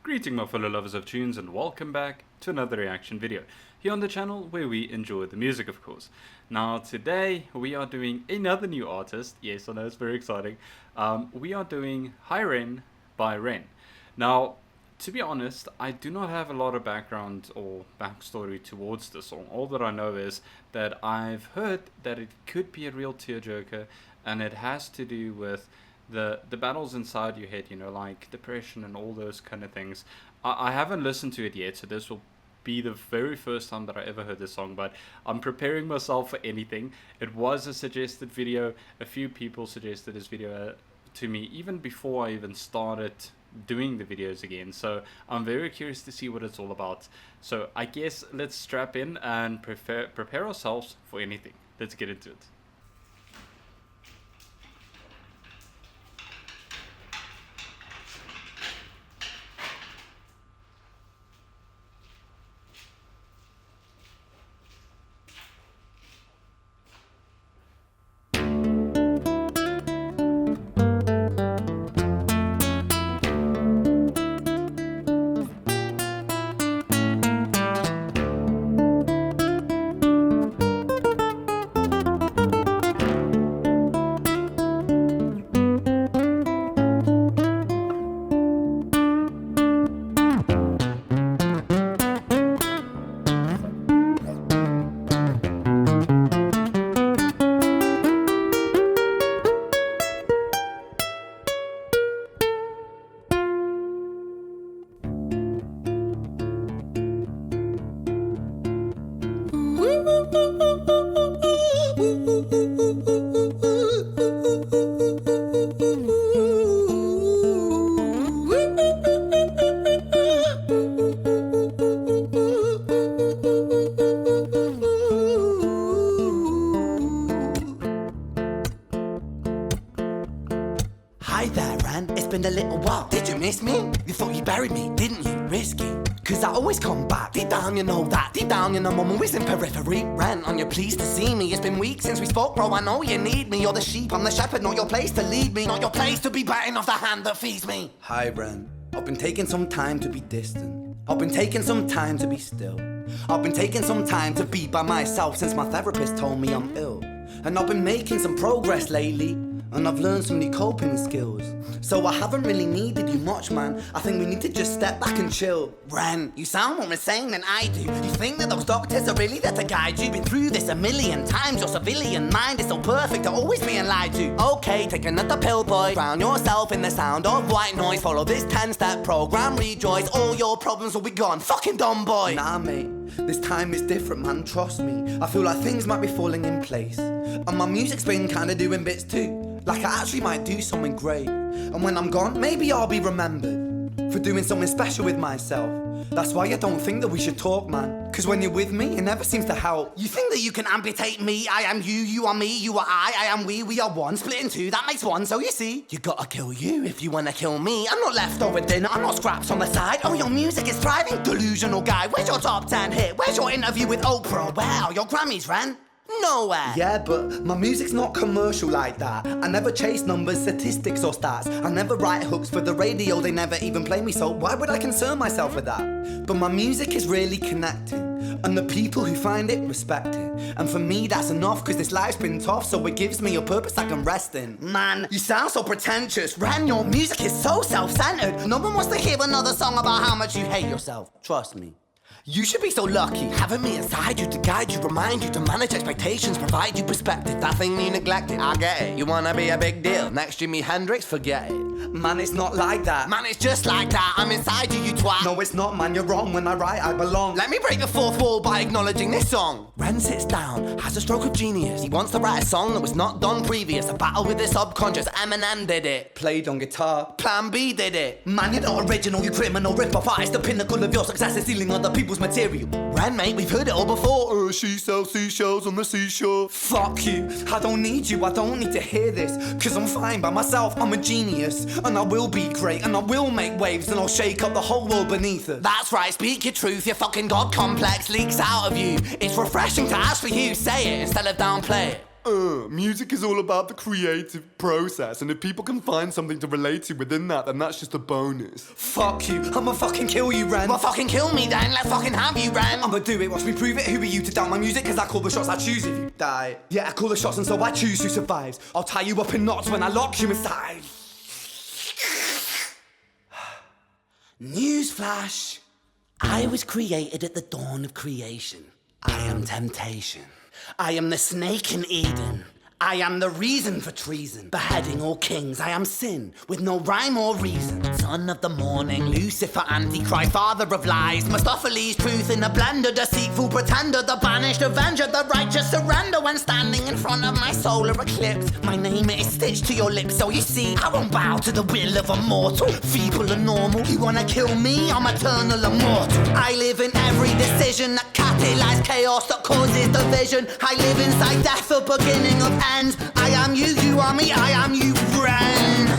Greeting my fellow lovers of tunes and welcome back to another reaction video here on the channel where we enjoy the music, of course. Now today we are doing another new artist. Yes, I know, it's very exciting. We are doing Hi Ren by Ren. Now to be honest, I do not have a lot of background or backstory towards the song. All that I know is that I've heard that it could be a real tearjerker, and it has to do with the battles inside your head, you know, like depression and all those kind of things. I haven't listened to it yet, so this will be the very first time that I ever heard this song, but I'm preparing myself for anything. It was a suggested video. A few people suggested this video to me even before I even started doing the videos again, so I'm very curious to see what it's all about. So I guess let's strap in and prepare ourselves for anything. Let's get into it. Hi there, Ren. It's been a little while. Did you miss me? You thought you buried me, didn't you? Risky. Cause I always come back. Deep down you know that. Deep down you know I'm always in periphery. Ren, are you pleased to see me? It's been weeks since we spoke, bro. I know you need me. You're the sheep, I'm the shepherd. Not your place to lead me. Not your place to be biting off the hand that feeds me. Hi, Ren. I've been taking some time to be distant. I've been taking some time to be still. I've been taking some time to be by myself since my therapist told me I'm ill. And I've been making some progress lately, and I've learned some new coping skills. So I haven't really needed you much, man. I think we need to just step back and chill. Ren, you sound more insane than I do. You think that those doctors are really there to guide you? Been through this a million times. Your civilian mind is so perfect to always being lied to. Okay, take another pill, boy. Drown yourself in the sound of white noise. Follow this 10-step program, rejoice. All your problems will be gone. Fucking dumb boy. Nah, mate. This time is different, man. Trust me. I feel like things might be falling in place. And my music's been kinda doing bits too. Like I actually might do something great. And when I'm gone, maybe I'll be remembered for doing something special with myself. That's why I don't think that we should talk, man. Cause when you're with me, it never seems to help. You think that you can amputate me? I am you, you are me, you are I am we are one. Split in two, that makes one. So you see, you gotta kill you if you wanna kill me. I'm not leftover dinner, I'm not scraps on the side. Oh, your music is thriving, delusional guy. Where's your top 10 hit? Where's your interview with Oprah? Where are your Grammys, Ren? Nowhere. Yeah, but my music's not commercial like that. I never chase numbers, statistics or stats. I never write hooks for the radio, they never even play me, so why would I concern myself with that? But my music is really connecting, and the people who find it respect it. And for me that's enough, cause this life's been tough, so it gives me a purpose I can rest in. Man, you sound so pretentious. Ren, your music is so self-centered. No one wants to hear another song about how much you hate yourself. Trust me. You should be so lucky, having me inside you to guide you, remind you to manage expectations, provide you perspective. That thing you neglected, I get it. You wanna be a big deal, next Jimi Hendrix, forget it. Man, it's not like that. Man, it's just like that, I'm inside you, you twat. No, it's not, man, you're wrong. When I write, I belong. Let me break the fourth wall by acknowledging this song. Ren sits down, has a stroke of genius. He wants to write a song that was not done previous. A battle with his subconscious, Eminem did it. Played on guitar. Plan B did it. Man, you're not original, you criminal rip-off artist. The pinnacle of your success is stealing other people's material. Ren, mate, we've heard it all before. She sells seashells on the seashore. Fuck you, I don't need you, I don't need to hear this. Cause I'm fine by myself, I'm a genius. And I will be great, and I will make waves. And I'll shake up the whole world beneath us. That's right, speak your truth, your fucking God complex leaks out of you. It's refreshing to actually you say it instead of downplay it. Music is all about the creative process, and if people can find something to relate to within that, then that's just a bonus. Fuck you, I'ma fucking kill you, Ren. Well, fucking kill me then, let's fucking have you, Ren. I'ma do it, watch me prove it. Who are you to doubt my music? Cause I call the shots, I choose if you die. Yeah, I call the shots and so I choose who survives. I'll tie you up in knots when I lock you inside. Newsflash. I was created at the dawn of creation. I am temptation. I am the snake in Eden. I am the reason for treason. Beheading all kings, I am sin, with no rhyme or reason. Son of the morning, Lucifer, Antichrist, father of lies. Mustopheles, truth in a blender, deceitful pretender, the banished avenger, the righteous surrender. When standing in front of my solar eclipse, my name is stitched to your lips, so you see, I won't bow to the will of a mortal. Feeble and normal, you wanna kill me? I'm eternal immortal. I live in every decision that catalyzes chaos, that causes division. I live inside death, the beginning of ends. I am you, you are me, I am you, friend.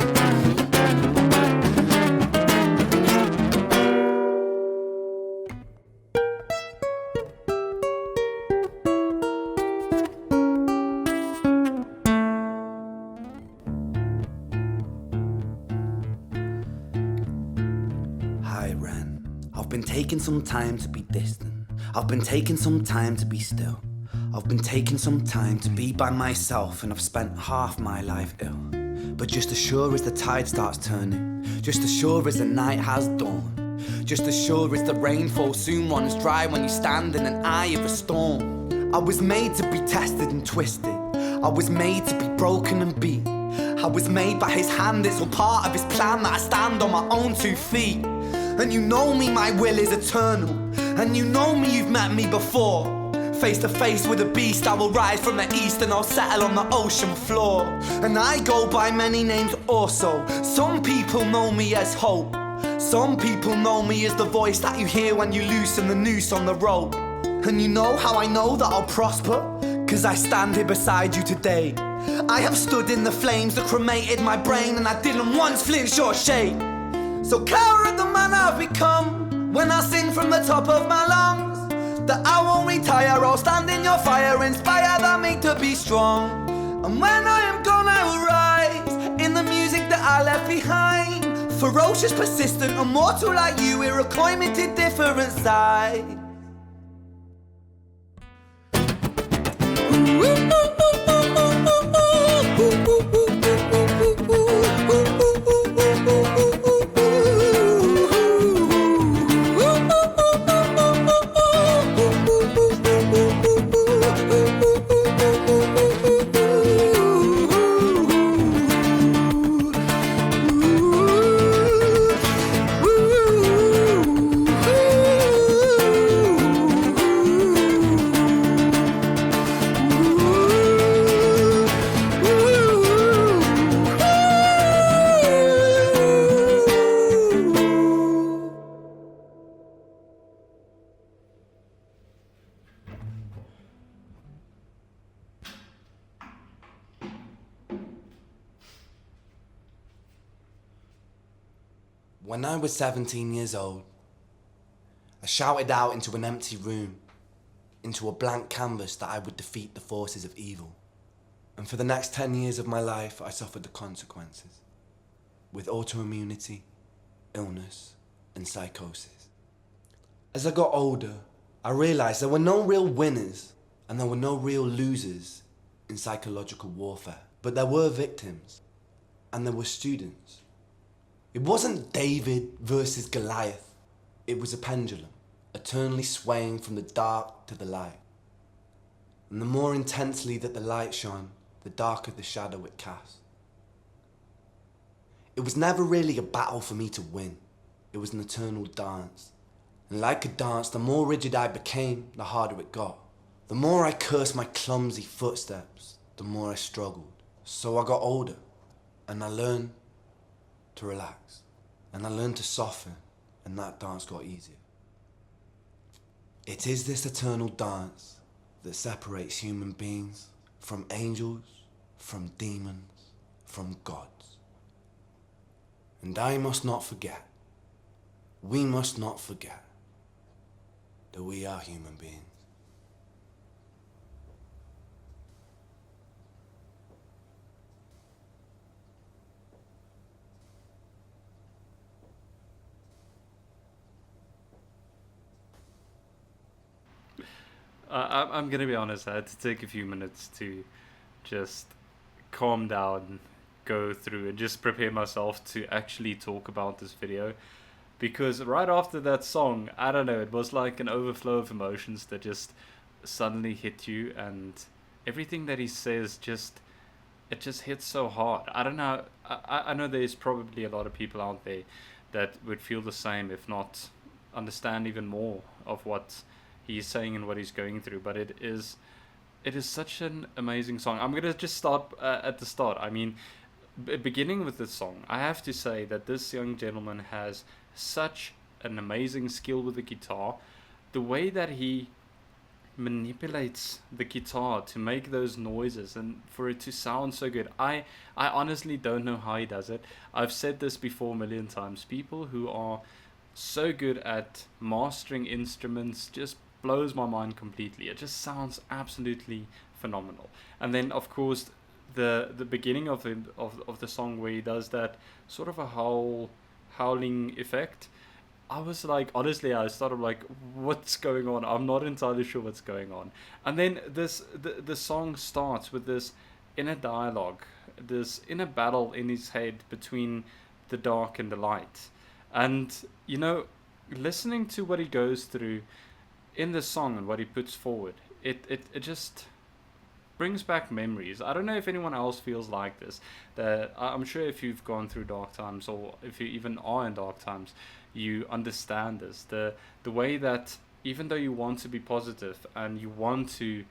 Hi, Ren. I've been taking some time to be distant. I've been taking some time to be still. I've been taking some time to be by myself, and I've spent half my life ill. But just as sure as the tide starts turning, just as sure as the night has dawned, just as sure as the rainfall soon runs dry when you stand in an eye of a storm. I was made to be tested and twisted. I was made to be broken and beat. I was made by his hand, it's all part of his plan that I stand on my own 2 feet. And you know me, my will is eternal. And you know me, you've met me before. Face to face with a beast, I will rise from the east and I'll settle on the ocean floor. And I go by many names also. Some people know me as hope. Some people know me as the voice that you hear when you loosen the noose on the rope. And you know how I know that I'll prosper? Cause I stand here beside you today. I have stood in the flames that cremated my brain, and I didn't once flinch or shake. So cower at the man I've become when I sing from the top of my lungs. That I won't retire, I'll stand in your fire, inspired by me to be strong. And when I am gone, I will rise in the music that I left behind. Ferocious, persistent, immortal like you, we're a climate different side. When I was 17 years old, I shouted out into an empty room, into a blank canvas, that I would defeat the forces of evil. And for the next 10 years of my life, I suffered the consequences, with autoimmunity, illness, and psychosis. As I got older, I realized there were no real winners and there were no real losers in psychological warfare. But there were victims, and there were students. It wasn't David versus Goliath. It was a pendulum, eternally swaying from the dark to the light. And the more intensely that the light shone, the darker the shadow it cast. It was never really a battle for me to win. It was an eternal dance. And like a dance, the more rigid I became, the harder it got. The more I cursed my clumsy footsteps, the more I struggled. So I got older, and I learned to relax, and I learned to soften, and that dance got easier. It is this eternal dance that separates human beings from angels, from demons, from gods. And I must not forget, we must not forget, that we are human beings. I'm gonna be honest. I had to take a few minutes to just calm down, go through, and just prepare myself to actually talk about this video. Because right after that song, I don't know, it was like an overflow of emotions that just suddenly hit you, and everything that he says just it just hits so hard. I don't know. I know there's probably a lot of people out there that would feel the same, if not understand even more of what he's saying and what he's going through. But it is such an amazing song. I'm gonna just start at the start. I mean, beginning with this song, I have to say that this young gentleman has such an amazing skill with the guitar. The way that he manipulates the guitar to make those noises and for it to sound so good. I honestly don't know how he does it. I've said this before a million times. People who are so good at mastering instruments just blows my mind completely. It just sounds absolutely phenomenal. And then of course the beginning of the song where he does that sort of a howling effect. I was like, honestly, I started like, what's going on? I'm not entirely sure what's going on. And then the song starts with this inner dialogue, this inner battle in his head between the dark and the light. And, you know, listening to what he goes through in the song and what he puts forward, it just brings back memories. I don't know if anyone else feels like this. That I'm sure if you've gone through dark times, or if you even are in dark times, you understand this. The way that even though you want to be positive and you want to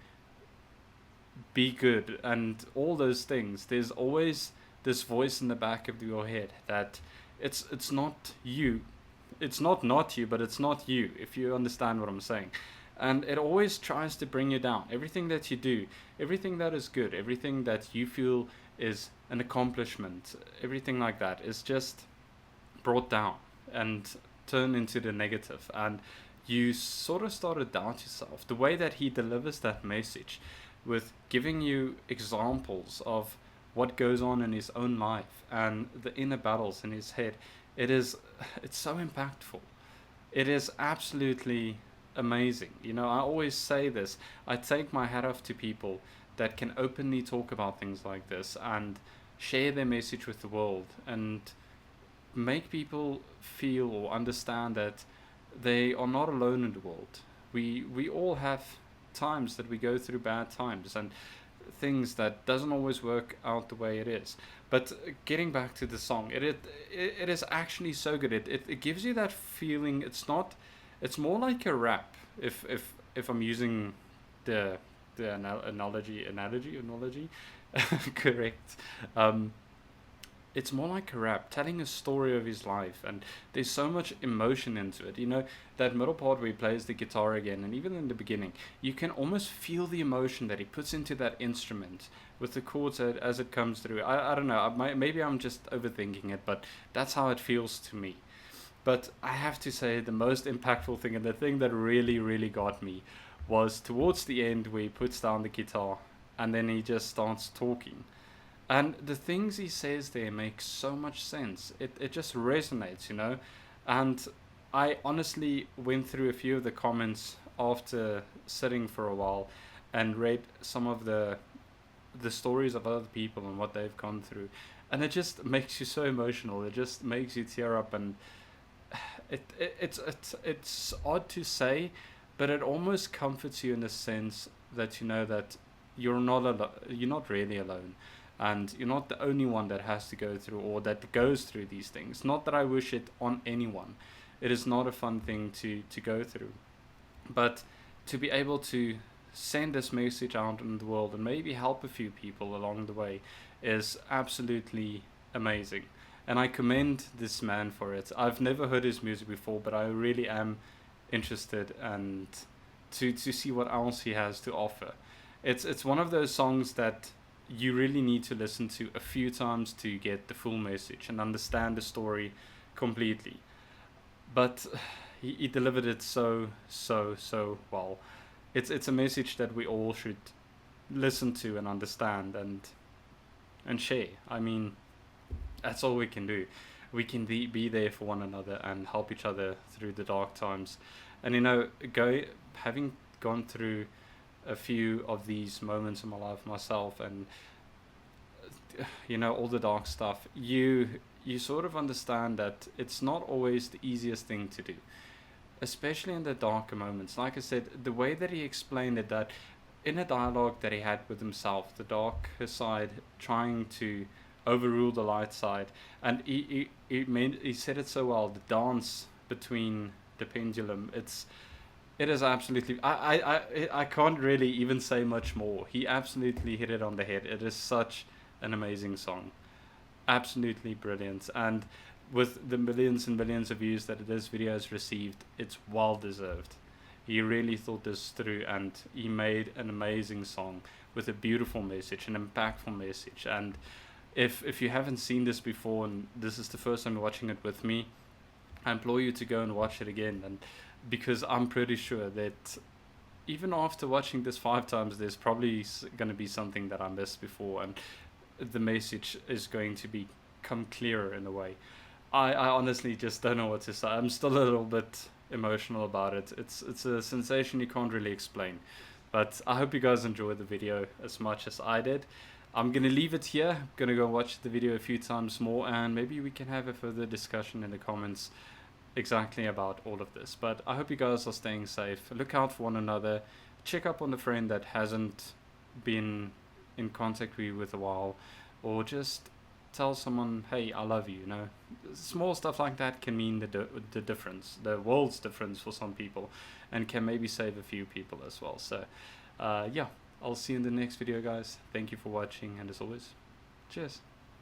be good and all those things, there's always this voice in the back of your head that it's not you. It's not you, but it's not you, if you understand what I'm saying. And it always tries to bring you down. Everything that you do, everything that is good, everything that you feel is an accomplishment, everything like that is just brought down and turned into the negative. And you sort of start to doubt yourself. The way that he delivers that message with giving you examples of what goes on in his own life and the inner battles in his head, it's so impactful. It is absolutely amazing. You know, I always say this. I take my hat off to people that can openly talk about things like this and share their message with the world and make people feel or understand that they are not alone in the world. We all have times that we go through bad times and things that doesn't always work out the way it is. But getting back to the song, it is actually so good. It gives you that feeling. It's more like a rap, if I'm using the analogy correct. It's more like a rap, telling a story of his life, and there's so much emotion into it. You know, that middle part where he plays the guitar again, and even in the beginning, you can almost feel the emotion that he puts into that instrument with the chords as it comes through. I don't know, maybe I'm just overthinking it, but that's how it feels to me. But I have to say, the most impactful thing, and the thing that really, really got me, was towards the end where he puts down the guitar, and then he just starts talking. And the things he says there make so much sense. It just resonates, you know. And I honestly went through a few of the comments after sitting for a while and read some of the stories of other people and what they've gone through. And it just makes you so emotional. It just makes you tear up, and it's odd to say, but it almost comforts you in the sense that you know that you're not really alone. And you're not the only one that has to go through or that goes through these things. Not that I wish it on anyone. It is not a fun thing to go through. But to be able to send this message out in the world and maybe help a few people along the way is absolutely amazing. And I commend this man for it. I've never heard his music before, but I really am interested and to see what else he has to offer. It's one of those songs that you really need to listen to a few times to get the full message and understand the story completely. But he delivered it so well. It's a message that we all should listen to and understand and share. I mean, that's all we can do. We can be there for one another and help each other through the dark times. And you know, having gone through a few of these moments in my life myself, and you know, all the dark stuff, you sort of understand that it's not always the easiest thing to do, especially in the darker moments. Like I said, the way that he explained it, that in a dialogue that he had with himself, the darker side trying to overrule the light side, and he said it so well, the dance between the pendulum, it is absolutely, I can't really even say much more. He absolutely hit it on the head. It is such an amazing song, absolutely brilliant, and with the millions and millions of views that this video has received, it's well deserved. He really thought this through, and he made an amazing song with a beautiful message, an impactful message. And if you haven't seen this before and this is the first time watching it with me, I implore you to go and watch it again, and because I'm pretty sure that even after watching this 5 times, there's probably going to be something that I missed before, and the message is going to become clearer in a way. I honestly just don't know what to say. I'm still a little bit emotional about it. It's a sensation you can't really explain. But I hope you guys enjoyed the video as much as I did. I'm going to leave it here. I'm going to go watch the video a few times more, and maybe we can have a further discussion in the comments exactly about all of this. But I hope you guys are staying safe. Look out for one another. Check up on the friend that hasn't been in contact with you with a while, or just tell someone, hey, I love you. You know, small stuff like that can mean the difference, the world's difference for some people, and can maybe save a few people as well. So yeah, I'll see you in the next video, guys. Thank you for watching, and as always, cheers.